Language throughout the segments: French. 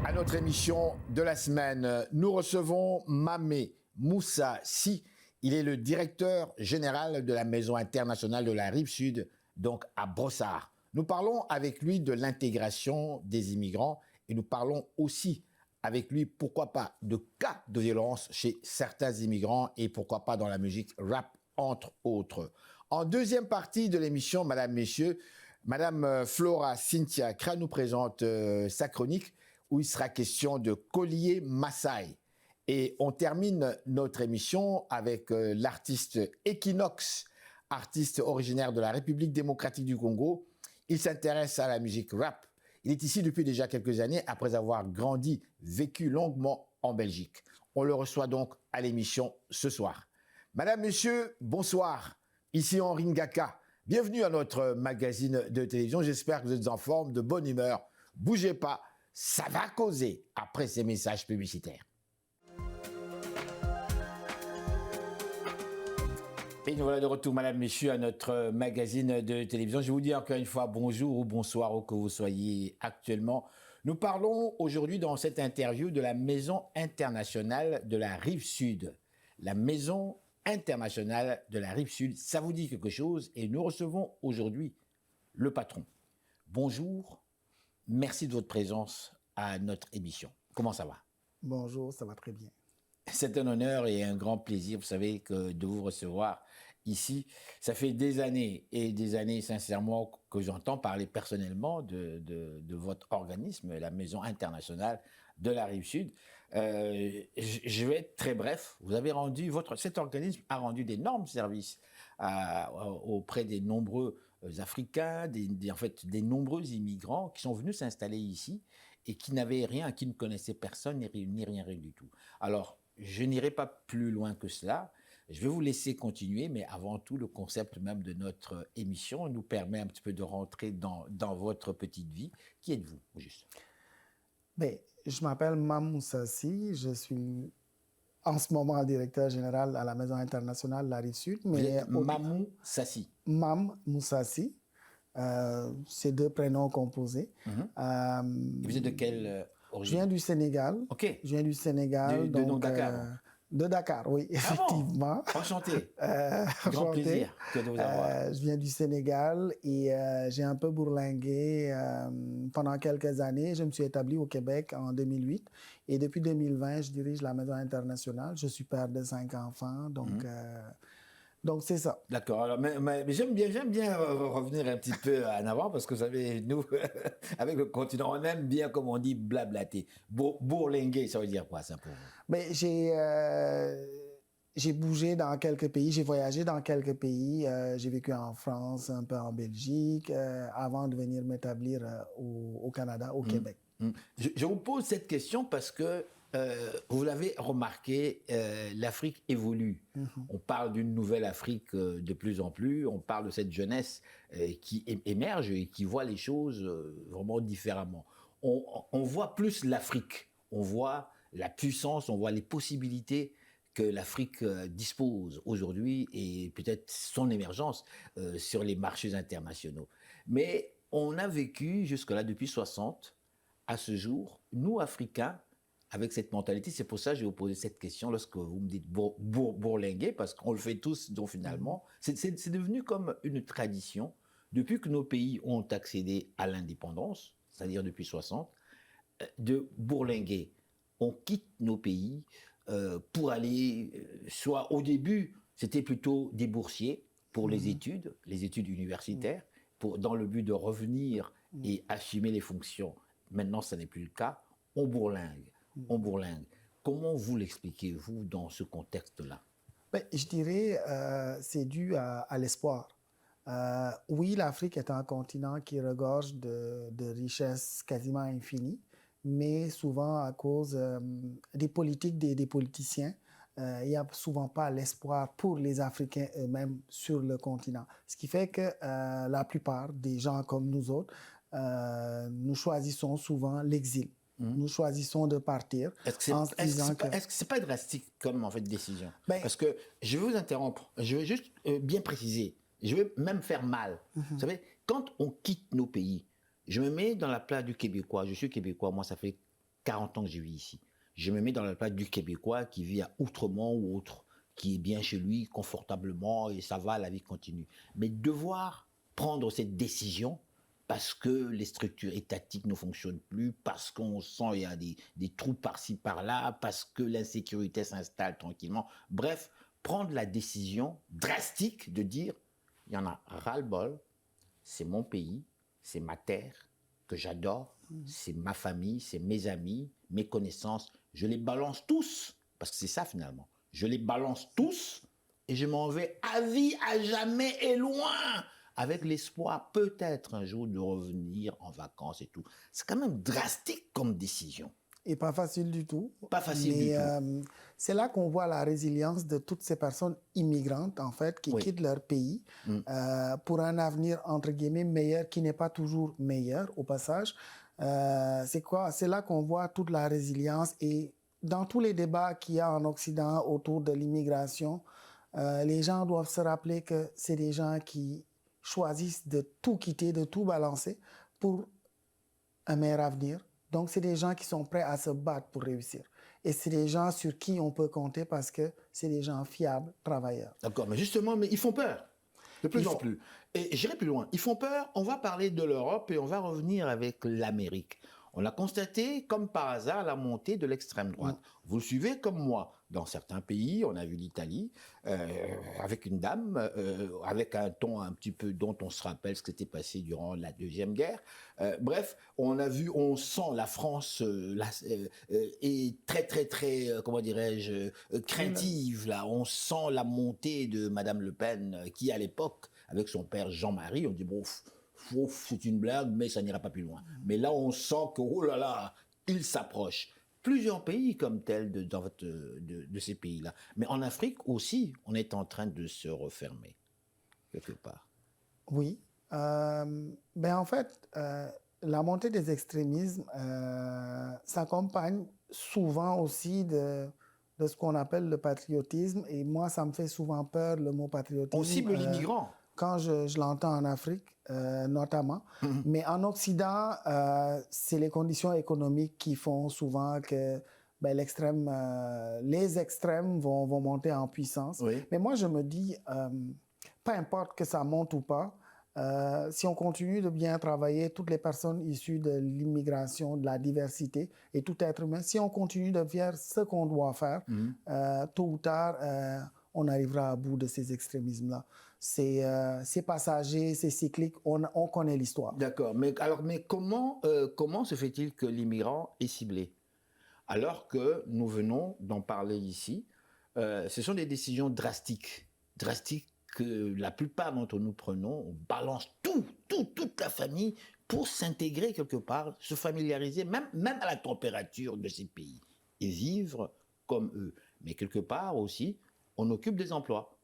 À notre émission de la semaine, nous recevons Mamé Moussa Sy. Il est le directeur général de la Maison internationale de la Rive-Sud, donc à Brossard. Nous parlons avec lui de l'intégration des immigrants et nous parlons aussi avec lui, pourquoi pas, de cas de violence chez certains immigrants et pourquoi pas dans la musique rap, entre autres. En deuxième partie de l'émission, Madame, Messieurs, Madame Flora Cynthia Kra nous présente sa chronique où il sera question de collier Maasai. Et on termine notre émission avec l'artiste Equinox, artiste originaire de la République démocratique du Congo. Il s'intéresse à la musique rap. Il est ici depuis déjà quelques années après avoir grandi, vécu longuement en Belgique. On le reçoit donc à l'émission ce soir. Madame, Monsieur, bonsoir. Ici Henri Ngaka. Bienvenue à notre magazine de télévision. J'espère que vous êtes en forme, de bonne humeur. Bougez pas, ça va causer après ces messages publicitaires. Et nous voilà de retour, Madame, Messieurs, à notre magazine de télévision. Je vous dis encore une fois bonjour ou bonsoir où que vous soyez actuellement. Nous parlons aujourd'hui dans cette interview de la Maison internationale de la Rive-Sud. La Maison internationale de la Rive-Sud, ça vous dit quelque chose? Et nous recevons aujourd'hui le patron. Bonjour, merci de votre présence à notre émission. Comment ça va? Bonjour, ça va très bien. C'est un honneur et un grand plaisir, vous savez, de vous recevoir ici. Ça fait des années et des années, sincèrement, que j'entends parler personnellement de votre organisme, la Maison internationale de la Rive-Sud. Je vais être très bref. Vous avez cet organisme a rendu d'énormes services auprès des nombreux Africains, en fait, des nombreux immigrants qui sont venus s'installer ici et qui n'avaient rien, qui ne connaissaient personne ni rien du tout. Alors, je n'irai pas plus loin que cela. Je vais vous laisser continuer, mais avant tout, le concept même de notre émission nous permet un petit peu de rentrer dans votre petite vie. Qui êtes-vous, juste? Ben, je m'appelle Mam Moussa Sy. Je suis en ce moment directeur général à la Maison internationale de la Rive-Sud. Mamou Sassi. Mam Moussa Sy. C'est deux prénoms composés. Vous êtes de quelle origine? Je viens du Sénégal. Ok. Je viens du Sénégal. Donc Dakar. De Dakar, oui, effectivement. Ah bon? Enchanté. Grand plaisir que de vous avoir. Je viens du Sénégal et j'ai un peu bourlingué pendant quelques années. Je me suis établi au Québec en 2008 et depuis 2020, je dirige la Maison internationale. Je suis père de 5 enfants, donc c'est ça. D'accord. Alors, mais j'aime bien revenir un petit peu en avant parce que vous savez, nous, avec le continent, on aime bien, comme on dit, blablater. Bourlinguer, ça veut dire quoi, ça, pour vous? Mais j'ai bougé dans quelques pays, j'ai voyagé dans quelques pays. J'ai vécu en France, un peu en Belgique, avant de venir m'établir au Canada, au Québec. Je vous pose cette question parce que vous l'avez remarqué, l'Afrique évolue. On parle d'une nouvelle Afrique de plus en plus. On parle de cette jeunesse qui émerge et qui voit les choses vraiment différemment. On voit plus l'Afrique. On voit la puissance, on voit les possibilités que l'Afrique dispose aujourd'hui et peut-être son émergence sur les marchés internationaux. Mais on a vécu jusque-là depuis 60 à ce jour, nous Africains, avec cette mentalité, c'est pour ça que je vais vous poser cette question lorsque vous me dites bourlinguer, parce qu'on le fait tous, donc finalement, c'est devenu comme une tradition. Depuis que nos pays ont accédé à l'indépendance, c'est-à-dire depuis 60, de bourlinguer. On quitte nos pays pour aller, soit au début, c'était plutôt des boursiers pour les études universitaires, dans le but de revenir et assumer les fonctions. Maintenant, ça n'est plus le cas. On bourlingue. Comment vous l'expliquez-vous dans ce contexte-là? Ben, je dirais c'est dû à l'espoir. Oui, l'Afrique est un continent qui regorge de richesses quasiment infinies, mais souvent à cause des politiques des politiciens, il n'y a souvent pas l'espoir pour les Africains eux-mêmes sur le continent. Ce qui fait que la plupart des gens comme nous autres, nous choisissons souvent l'exil. Nous choisissons de partir. Est-ce que c'est pas drastique comme en fait décision? Parce que je vais vous interrompre. Je vais juste bien préciser. Je vais même faire mal. Vous savez, quand on quitte nos pays, je me mets dans la place du Québécois. Je suis Québécois. Moi, ça fait 40 ans que je vis ici. Je me mets dans la place du Québécois qui vit à Outremont ou autre, qui est bien chez lui, confortablement, et ça va, la vie continue. Mais devoir prendre cette décision parce que les structures étatiques ne fonctionnent plus, parce qu'on sent qu'il y a des trous par-ci, par-là, parce que l'insécurité s'installe tranquillement. Bref, prendre la décision drastique de dire, il y en a ras-le-bol, c'est mon pays, c'est ma terre, que j'adore, c'est ma famille, c'est mes amis, mes connaissances, je les balance tous, parce que c'est ça finalement, je les balance tous et je m'en vais à vie, à jamais et loin, avec l'espoir peut-être un jour de revenir en vacances et tout. C'est quand même drastique comme décision. Et pas facile du tout. Pas facile du tout. C'est là qu'on voit la résilience de toutes ces personnes immigrantes, en fait, qui quittent leur pays pour un avenir, entre guillemets, meilleur, qui n'est pas toujours meilleur, au passage. C'est là qu'on voit toute la résilience. Et dans tous les débats qu'il y a en Occident autour de l'immigration, les gens doivent se rappeler que c'est des gens qui choisissent de tout quitter, de tout balancer pour un meilleur avenir. Donc, c'est des gens qui sont prêts à se battre pour réussir. Et c'est des gens sur qui on peut compter parce que c'est des gens fiables, travailleurs. D'accord, mais justement, ils font peur, de plus en plus. Et j'irai plus loin. Ils font peur, on va parler de l'Europe et on va revenir avec l'Amérique. On a constaté, comme par hasard, la montée de l'extrême droite. Vous le suivez comme moi. Dans certains pays, on a vu l'Italie, avec une dame, avec un ton un petit peu dont on se rappelle ce qui s'était passé durant la Deuxième Guerre. Bref, on sent la France est très, très, très, comment dirais-je, craintive. Là. On sent la montée de Madame Le Pen, qui à l'époque, avec son père Jean-Marie, on dit, bon, c'est une blague, mais ça n'ira pas plus loin. Mais là, on sent que, oh là là, il s'approche. Plusieurs pays comme tels de ces pays-là. Mais en Afrique aussi, on est en train de se refermer, quelque part. Oui. En fait, la montée des extrémismes s'accompagne souvent aussi de ce qu'on appelle le patriotisme. Et moi, ça me fait souvent peur, le mot patriotisme. On cible l'immigrant. Quand je l'entends en Afrique, notamment. Mais en Occident, c'est les conditions économiques qui font souvent que les extrêmes vont monter en puissance. Oui. Mais moi, je me dis, peu importe que ça monte ou pas, si on continue de bien travailler, toutes les personnes issues de l'immigration, de la diversité et tout être humain, si on continue de faire ce qu'on doit faire, tôt ou tard, on arrivera à bout de ces extrémismes-là. C'est passager, c'est cyclique, on connaît l'histoire. D'accord, mais comment se fait-il que l'immigrant est ciblé? Alors que nous venons d'en parler ici, ce sont des décisions drastiques que la plupart d'entre nous prenons. On balance toute la famille pour s'intégrer quelque part, se familiariser, même à la température de ces pays, et vivre comme eux. Mais quelque part aussi, on occupe des emplois.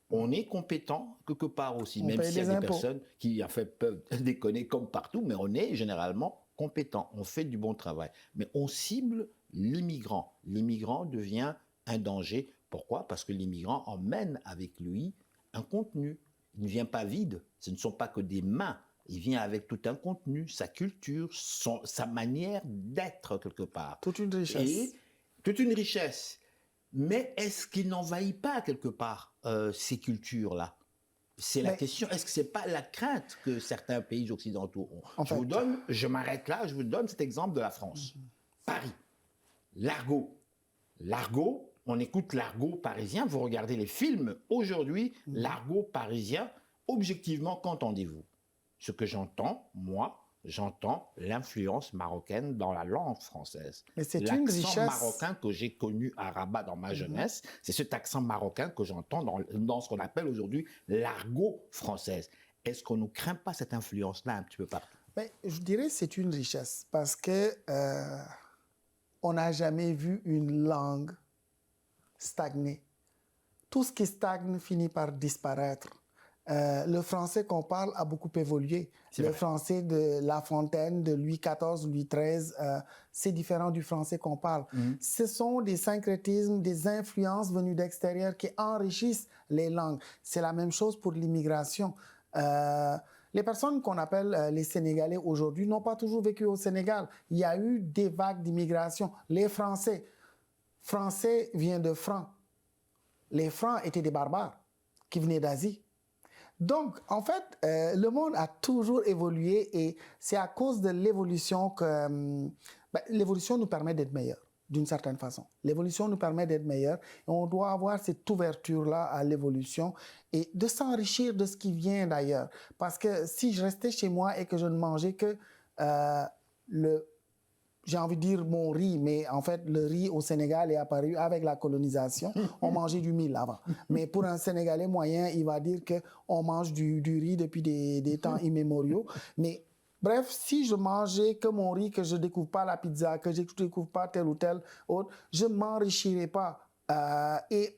On est compétent quelque part aussi, même s'il y a des personnes qui en fait, peuvent déconner comme partout, mais on est généralement compétent, on fait du bon travail. Mais on cible l'immigrant. L'immigrant devient un danger. Pourquoi? Parce que l'immigrant emmène avec lui un contenu. Il ne vient pas vide, ce ne sont pas que des mains. Il vient avec tout un contenu, sa culture, sa manière d'être quelque part. Toute une richesse. Et toute une richesse. Mais est-ce qu'il n'envahit pas quelque part ces cultures-là? C'est la question. Est-ce que ce n'est pas la crainte que certains pays occidentaux ont? Je m'arrête là, je vous donne cet exemple de la France. Paris, l'argot. L'argot, on écoute l'argot parisien, vous regardez les films. Aujourd'hui, l'argot parisien, objectivement, qu'entendez-vous? Ce que j'entends, moi, j'entends l'influence marocaine dans la langue française. Mais c'est une richesse. L'accent marocain que j'ai connu à Rabat dans ma jeunesse, c'est cet accent marocain que j'entends dans ce qu'on appelle aujourd'hui l'argot française. Est-ce qu'on ne craint pas cette influence-là un petit peu partout? Mais je dirais que c'est une richesse parce que on n'a jamais vu une langue stagner. Tout ce qui stagne finit par disparaître. Le français qu'on parle a beaucoup évolué. Le français de La Fontaine, de Louis XIV, Louis XIII, c'est différent du français qu'on parle. Ce sont des syncrétismes, des influences venues d'extérieur qui enrichissent les langues. C'est la même chose pour l'immigration. Les personnes qu'on appelle les Sénégalais aujourd'hui n'ont pas toujours vécu au Sénégal. Il y a eu des vagues d'immigration. Les Français viennent de Francs. Les Francs étaient des barbares qui venaient d'Asie. Donc, en fait, le monde a toujours évolué et c'est à cause de l'évolution que l'évolution nous permet d'être meilleurs, d'une certaine façon. L'évolution nous permet d'être meilleurs et on doit avoir cette ouverture-là à l'évolution et de s'enrichir de ce qui vient d'ailleurs. Parce que si je restais chez moi et que je ne mangeais que j'ai envie de dire mon riz, mais en fait, le riz au Sénégal est apparu avec la colonisation. On mangeait du mil avant. Mais pour un Sénégalais moyen, il va dire qu'on mange du riz depuis des temps immémoriaux. Mais bref, si je mangeais que mon riz, que je ne découvre pas la pizza, que je ne découvre pas tel ou tel autre, je ne m'enrichirais pas. Et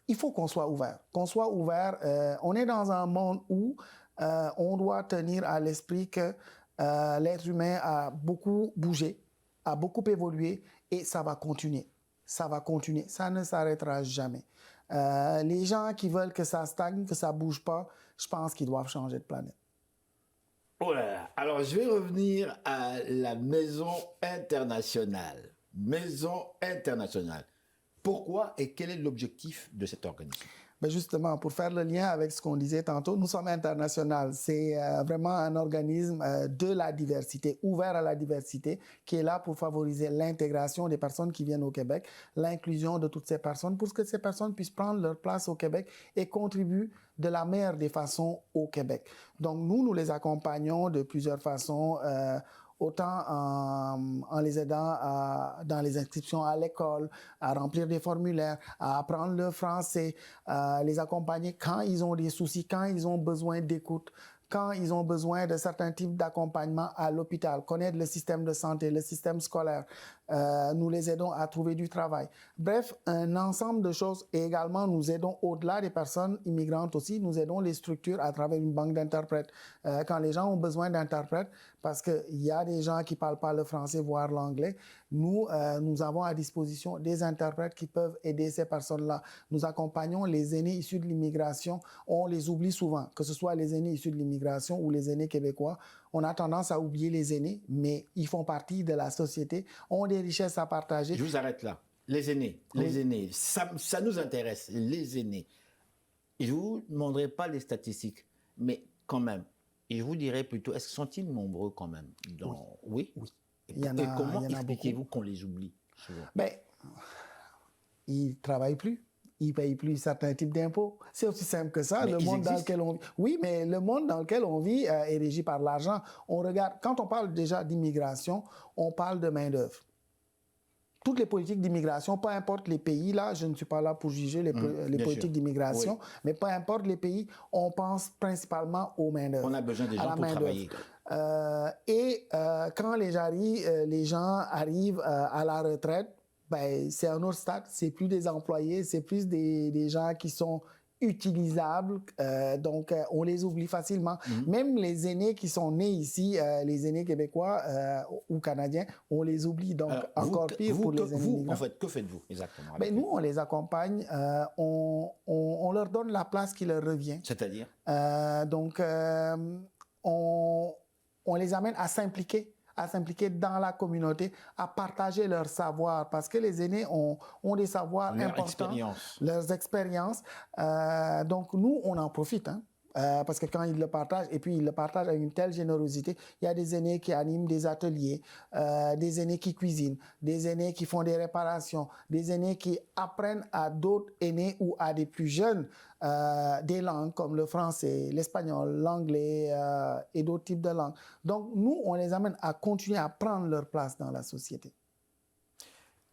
il faut qu'on soit ouvert. Qu'on soit ouvert. On est dans un monde où on doit tenir à l'esprit que l'être humain a beaucoup bougé, a beaucoup évolué et ça va continuer. Ça va continuer. Ça ne s'arrêtera jamais. Les gens qui veulent que ça stagne, que ça ne bouge pas, je pense qu'ils doivent changer de planète. Oh là là. Alors, je vais revenir à la Maison internationale. Maison internationale. Pourquoi et quel est l'objectif de cet organisme? Ben justement, pour faire le lien avec ce qu'on disait tantôt, nous sommes internationaux. C'est vraiment un organisme de la diversité, ouvert à la diversité, qui est là pour favoriser l'intégration des personnes qui viennent au Québec, l'inclusion de toutes ces personnes, pour que ces personnes puissent prendre leur place au Québec et contribuent de la meilleure des façons au Québec. Donc nous les accompagnons de plusieurs façons, autant en les aidant dans les inscriptions à l'école, à remplir des formulaires, à apprendre le français, à les accompagner quand ils ont des soucis, quand ils ont besoin d'écoute, quand ils ont besoin de certains types d'accompagnement à l'hôpital, connaître le système de santé, le système scolaire. Nous les aidons à trouver du travail. Bref, un ensemble de choses. Et également, nous aidons au-delà des personnes immigrantes aussi, nous aidons les structures à travers une banque d'interprètes. Quand les gens ont besoin d'interprètes, parce qu'il y a des gens qui ne parlent pas le français, voire l'anglais, nous avons à disposition des interprètes qui peuvent aider ces personnes-là. Nous accompagnons les aînés issus de l'immigration. On les oublie souvent, que ce soit les aînés issus de l'immigration ou les aînés québécois. On a tendance à oublier les aînés, mais ils font partie de la société, ont des richesses à partager. Je vous arrête là. Les aînés, ça nous intéresse, les aînés. Je ne vous demanderai pas les statistiques, mais quand même, je vous dirais plutôt, est-ce qu'ils sont-ils nombreux quand même Oui. Et comment expliquez-vous qu'on les oublie souvent? Ils ne travaillent plus. Ils ne payent plus certains types d'impôts. C'est aussi simple que ça. Mais le monde dans lequel on vit. Oui, mais le monde dans lequel on vit est régi par l'argent. On regarde, quand on parle déjà d'immigration, on parle de main-d'œuvre. Toutes les politiques d'immigration, peu importe les pays, là, je ne suis pas là pour juger les politiques d'immigration, mais peu importe les pays, on pense principalement aux main-d'œuvre. On a besoin des gens pour travailler. Quand les gens arrivent à la retraite, c'est un autre stade, c'est plus des employés, c'est plus des gens qui sont utilisables, donc on les oublie facilement. Même les aînés qui sont nés ici, les aînés québécois ou canadiens, on les oublie, donc encore pire pour les aînés migrants. En fait, que faites-vous exactement? Nous, on les accompagne, on leur donne la place qui leur revient. C'est-à-dire? On les amène à s'impliquer dans la communauté, à partager leur savoir, parce que les aînés ont des savoirs importants, leurs expériences. Donc nous, on en profite, parce que quand ils le partagent, et puis ils le partagent avec une telle générosité, il y a des aînés qui animent des ateliers, des aînés qui cuisinent, des aînés qui font des réparations, des aînés qui apprennent à d'autres aînés ou à des plus jeunes des langues comme le français, l'espagnol, l'anglais et d'autres types de langues. Donc nous, on les amène à continuer à prendre leur place dans la société.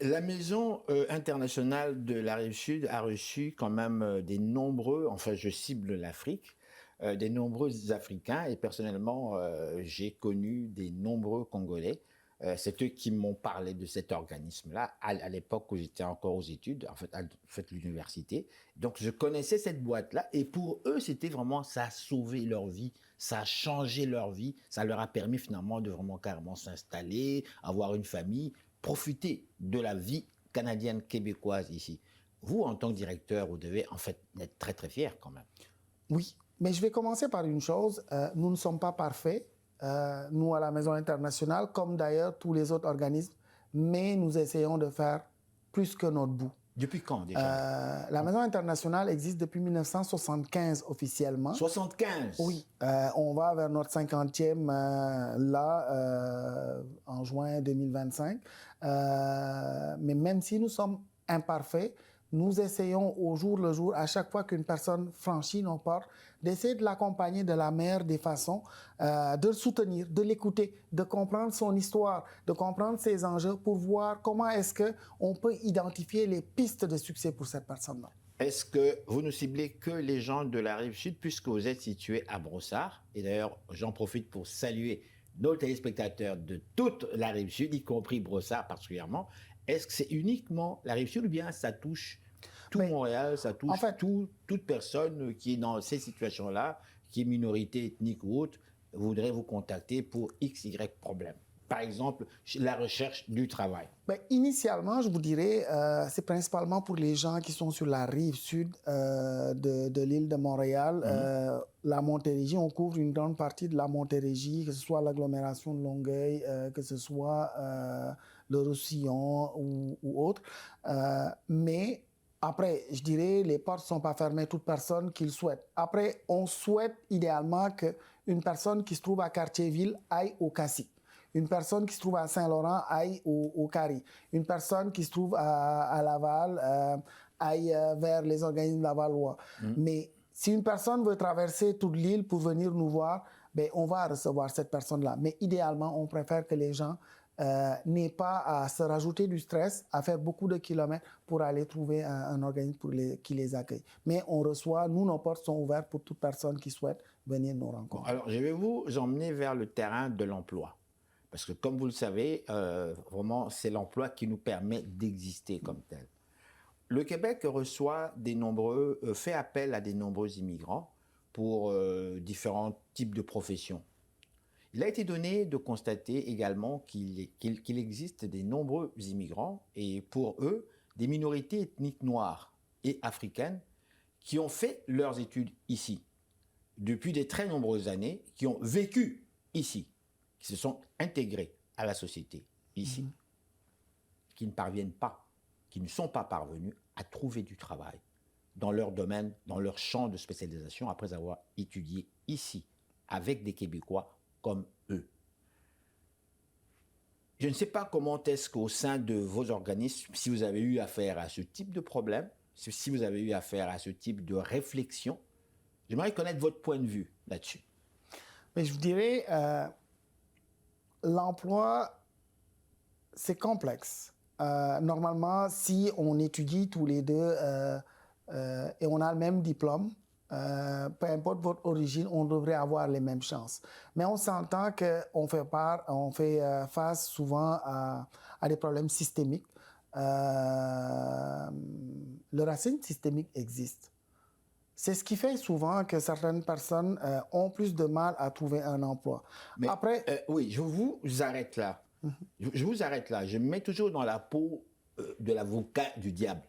La Maison internationale de la Rive-Sud a reçu quand même des nombreux, enfin je cible l'Afrique, des nombreux Africains et personnellement j'ai connu des nombreux Congolais. C'est eux qui m'ont parlé de cet organisme-là à l'époque où j'étais encore aux études, en fait l'université. Donc je connaissais cette boîte-là et pour eux c'était vraiment, ça a sauvé leur vie, ça a changé leur vie, ça leur a permis finalement de vraiment carrément s'installer, avoir une famille, profiter de la vie canadienne québécoise ici. Vous en tant que directeur, vous devez en fait être très très fier quand même. Oui, Mais je vais commencer par une chose. Nous ne sommes pas parfaits, nous à la Maison internationale, comme d'ailleurs tous les autres organismes, mais nous essayons de faire plus que notre bout. Depuis quand déjà? La Maison internationale existe depuis 1975 officiellement. 75? Oui, on va vers notre 50e en juin 2025. Mais même si nous sommes imparfaits, nous essayons au jour le jour, à chaque fois qu'une personne franchit nos portes, d'essayer de l'accompagner de la meilleure des façons, de le soutenir, de l'écouter, de comprendre son histoire, de comprendre ses enjeux pour voir comment est-ce qu'on peut identifier les pistes de succès pour cette personne-là. Est-ce que vous ne ciblez que les gens de la rive sud puisque vous êtes situé à Brossard? Et d'ailleurs, j'en profite pour saluer nos téléspectateurs de toute la rive sud, y compris Brossard particulièrement. Est-ce que c'est uniquement la rive sud ou bien ça touche tout Montréal, ça touche toute personne qui est dans ces situations-là, qui est minorité ethnique ou autre, voudrait vous contacter pour X, Y problème? Par exemple, la recherche du travail. Initialement, je vous dirais, c'est principalement pour les gens qui sont sur la rive sud de l'île de Montréal. La Montérégie, on couvre une grande partie de la Montérégie, que ce soit l'agglomération de Longueuil, que ce soit le Roussillon ou autre. Mais après, je dirais, les portes ne sont pas fermées à toute personne qui le souhaite. Après, on souhaite idéalement qu'une personne qui se trouve à Cartierville aille au CACI. Une personne qui se trouve à Saint-Laurent aille au CARI. Une personne qui se trouve à Laval aille vers les organismes lavallois. Mais si une personne veut traverser toute l'île pour venir nous voir, on va recevoir cette personne-là. Mais idéalement, on préfère que les gens n'aient pas à se rajouter du stress, à faire beaucoup de kilomètres pour aller trouver un organisme qui les accueille. Mais on reçoit, nos portes sont ouvertes pour toute personne qui souhaite venir nous rencontrer. Bon, alors, je vais vous emmener vers le terrain de l'emploi. Parce que, comme vous le savez, vraiment, c'est l'emploi qui nous permet d'exister comme tel. Le Québec fait appel à des nombreux immigrants pour différents types de professions. Il a été donné de constater également qu'il existe des nombreux immigrants, et pour eux, des minorités ethniques noires et africaines qui ont fait leurs études ici, depuis de très nombreuses années, qui ont vécu ici, qui se sont intégrés à la société ici, qui ne parviennent pas, qui ne sont pas parvenus à trouver du travail dans leur domaine, dans leur champ de spécialisation, après avoir étudié ici, avec des Québécois comme eux. Je ne sais pas comment est-ce qu'au sein de vos organismes, si vous avez eu affaire à ce type de problème, si vous avez eu affaire à ce type de réflexion, j'aimerais connaître votre point de vue là-dessus. Mais je vous dirais, l'emploi, c'est complexe. Normalement, si on étudie tous les deux et on a le même diplôme, peu importe votre origine, on devrait avoir les mêmes chances. Mais on s'entend qu'on fait face souvent à des problèmes systémiques. Le racisme systémique existe. C'est ce qui fait souvent que certaines personnes ont plus de mal à trouver un emploi. Mais après, oui, je vous arrête là. Je vous arrête là. Je me mets toujours dans la peau de l'avocat du diable.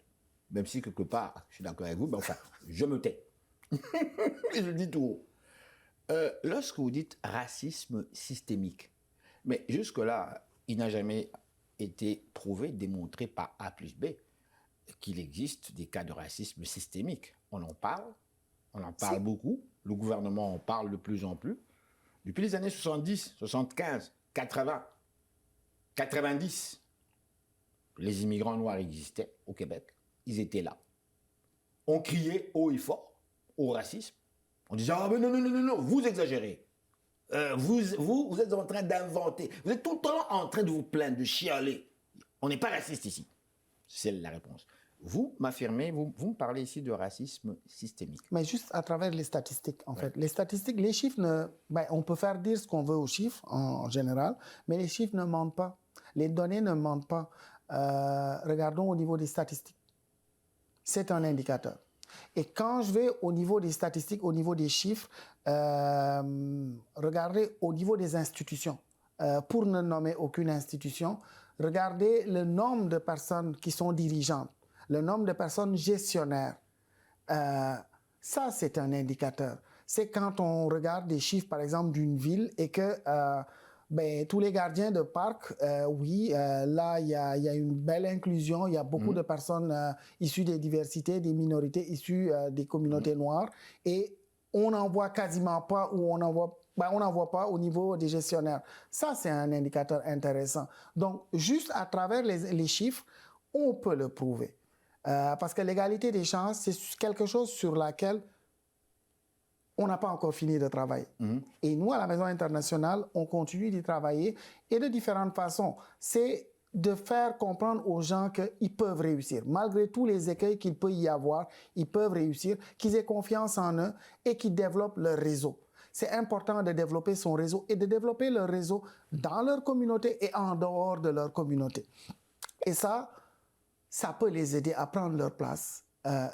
Même si quelque part, je suis d'accord avec vous, mais enfin, je me tais. Et je le dis tout haut. Lorsque vous dites racisme systémique, mais jusque-là, il n'a jamais été prouvé, démontré par A plus B, qu'il existe des cas de racisme systémique. On en parle beaucoup, le gouvernement en parle de plus en plus. Depuis les années 70, 75, 80, 90, les immigrants noirs existaient au Québec, ils étaient là. On criait haut et fort au racisme, on disait « Ah mais non, vous exagérez. Vous êtes en train d'inventer, vous êtes tout le temps en train de vous plaindre, de chialer. On n'est pas raciste ici. » C'est la réponse. Vous m'affirmez, vous me parlez ici de racisme systémique. Mais juste à travers les statistiques, en fait. Les statistiques, les chiffres, on peut faire dire ce qu'on veut aux chiffres, en général, mais les chiffres ne mentent pas. Les données ne mentent pas. Regardons au niveau des statistiques. C'est un indicateur. Et quand je vais au niveau des statistiques, au niveau des chiffres, regardez au niveau des institutions. Pour ne nommer aucune institution, regardez le nombre de personnes qui sont dirigeantes, le nombre de personnes gestionnaires. Ça, c'est un indicateur. c'est quand on regarde des chiffres, par exemple, d'une ville et que tous les gardiens de parc, là, il y a une belle inclusion, il y a beaucoup de personnes issues des diversités, des minorités, issues des communautés noires, et on n'en voit quasiment pas ou on n'en voit pas au niveau des gestionnaires. Ça, c'est un indicateur intéressant. Donc, juste à travers les chiffres, on peut le prouver. Parce que l'égalité des chances, c'est quelque chose sur laquelle on n'a pas encore fini de travailler. Et nous, à la Maison internationale, on continue d'y travailler et de différentes façons. C'est de faire comprendre aux gens qu'ils peuvent réussir. Malgré tous les écueils qu'il peut y avoir, ils peuvent réussir, qu'ils aient confiance en eux et qu'ils développent leur réseau. C'est important de développer son réseau et de développer leur réseau dans leur communauté et en dehors de leur communauté. Et ça peut les aider à prendre leur place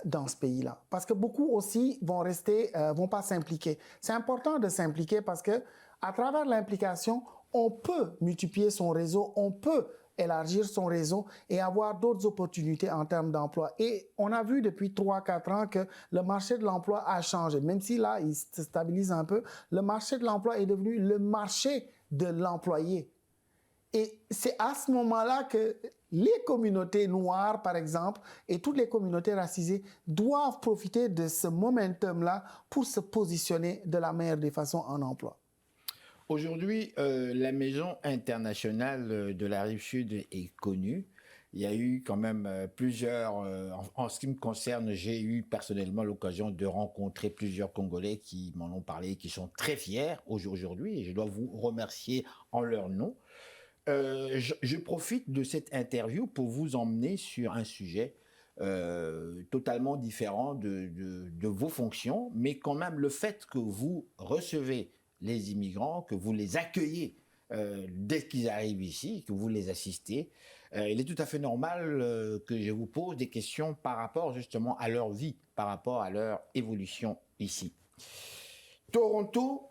dans ce pays-là. Parce que beaucoup aussi vont pas s'impliquer. C'est important de s'impliquer parce que à travers l'implication, on peut multiplier son réseau, on peut élargir son réseau et avoir d'autres opportunités en termes d'emploi. Et on a vu depuis 3-4 ans que le marché de l'emploi a changé. Même si là, il se stabilise un peu, le marché de l'emploi est devenu le marché de l'employé. Et c'est à ce moment-là que les communautés noires, par exemple, et toutes les communautés racisées doivent profiter de ce momentum-là pour se positionner de la meilleure des façons en emploi. Aujourd'hui, la Maison internationale de la Rive-Sud est connue. Il y a eu quand même plusieurs... en ce qui me concerne, j'ai eu personnellement l'occasion de rencontrer plusieurs Congolais qui m'en ont parlé, qui sont très fiers aujourd'hui, et je dois vous remercier en leur nom. Je profite de cette interview pour vous emmener sur un sujet totalement différent de vos fonctions, mais quand même le fait que vous recevez les immigrants, que vous les accueillez dès qu'ils arrivent ici, que vous les assistez, il est tout à fait normal que je vous pose des questions par rapport justement à leur vie, par rapport à leur évolution ici. Toronto,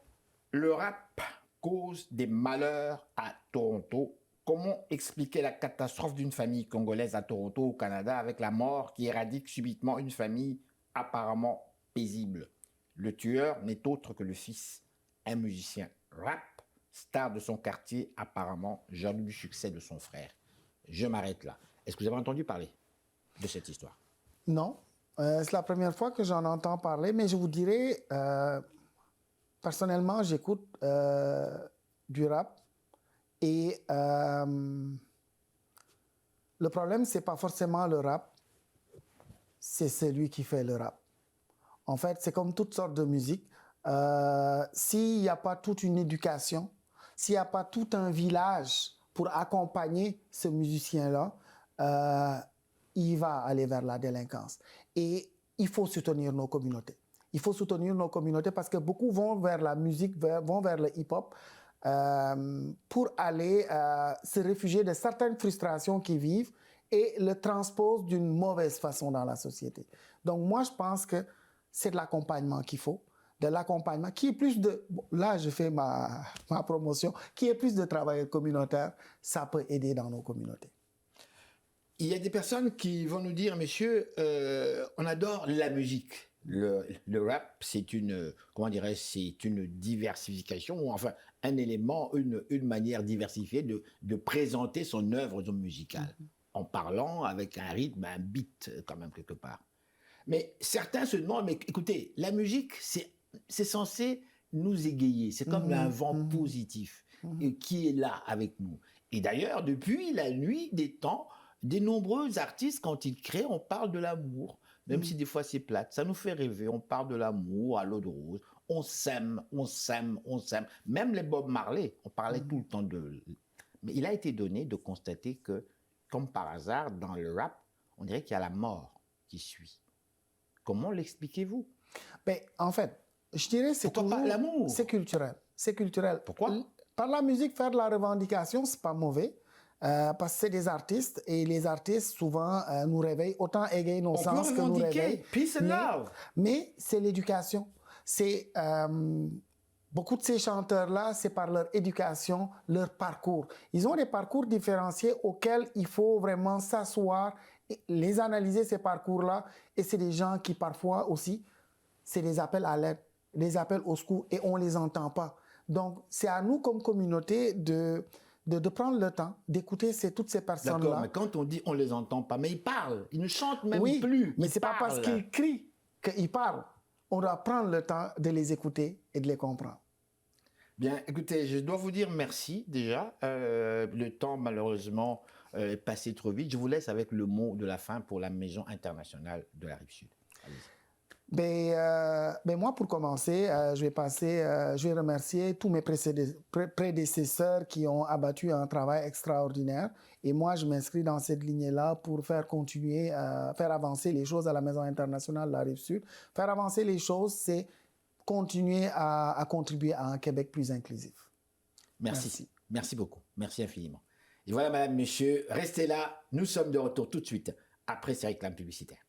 le rap cause des malheurs à Toronto. Comment expliquer la catastrophe d'une famille congolaise à Toronto, au Canada, avec la mort qui éradique subitement une famille apparemment paisible? Le tueur n'est autre que le fils, un musicien rap, star de son quartier, apparemment jaloux du succès de son frère. Je m'arrête là. Est-ce que vous avez entendu parler de cette histoire? Non, c'est la première fois que j'en entends parler, mais je vous dirais... personnellement, j'écoute du rap et le problème, c'est pas forcément le rap, c'est celui qui fait le rap. En fait, c'est comme toutes sortes de musique. S'il n'y a pas toute une éducation, s'il n'y a pas tout un village pour accompagner ce musicien-là, il va aller vers la délinquance. Et il faut soutenir nos communautés. Il faut soutenir nos communautés parce que beaucoup vont vers la musique, vont vers le hip-hop pour aller se réfugier de certaines frustrations qu'ils vivent et le transposent d'une mauvaise façon dans la société. Donc moi, je pense que c'est de l'accompagnement qu'il faut, de l'accompagnement qui est plus de... Bon, là, je fais ma promotion, qui est plus de travail communautaire, ça peut aider dans nos communautés. Il y a des personnes qui vont nous dire, monsieur, on adore la musique. Le rap, c'est une, comment dirais-je, c'est une diversification, ou enfin un élément, une manière diversifiée de présenter son œuvre musicale, en parlant avec un rythme, un beat quand même quelque part. Mais certains se demandent, mais écoutez, la musique, c'est censé nous égayer, c'est comme un vent positif qui est là avec nous. Et d'ailleurs, depuis la nuit des temps, des nombreux artistes, quand ils créent, on parle de l'amour. Même si des fois c'est plate, ça nous fait rêver, on parle de l'amour à l'eau de rose, on s'aime, on s'aime, on s'aime. Même les Bob Marley, on parlait tout le temps de... Mais il a été donné de constater que, comme par hasard, dans le rap, on dirait qu'il y a la mort qui suit. Comment l'expliquez-vous? Ben, en fait, je dirais que c'est Pourquoi pas l'amour? C'est culturel. C'est culturel. Pourquoi? Par la musique, faire de la revendication, c'est pas mauvais. Parce que c'est des artistes et les artistes souvent nous réveillent, autant égayent nos sens que nous réveillent. Peace and love. Mais c'est l'éducation. C'est beaucoup de ces chanteurs-là, c'est par leur éducation, leur parcours. Ils ont des parcours différenciés auxquels il faut vraiment s'asseoir et les analyser, ces parcours-là. Et c'est des gens qui parfois aussi, c'est des appels à l'aide. des appels au secours et on ne les entend pas. Donc, c'est à nous comme communauté de prendre le temps d'écouter toutes ces personnes-là. D'accord, mais quand on dit on ne les entend pas, mais ils parlent, ils ne chantent même oui, plus. Mais ce n'est pas parce qu'ils crient qu'ils parlent. On doit prendre le temps de les écouter et de les comprendre. Bien, écoutez, je dois vous dire merci déjà. Le temps, malheureusement, est passé trop vite. Je vous laisse avec le mot de la fin pour la Maison internationale de la Rive-Sud. Ben moi, pour commencer, je vais remercier tous mes prédécesseurs qui ont abattu un travail extraordinaire. Et moi, je m'inscris dans cette lignée-là pour faire continuer, faire avancer les choses à la Maison internationale de la Rive-Sud. Faire avancer les choses, c'est continuer à contribuer à un Québec plus inclusif. Merci. Merci beaucoup. Merci infiniment. Et voilà, madame, monsieur, restez là. Nous sommes de retour tout de suite après ces réclames publicitaires.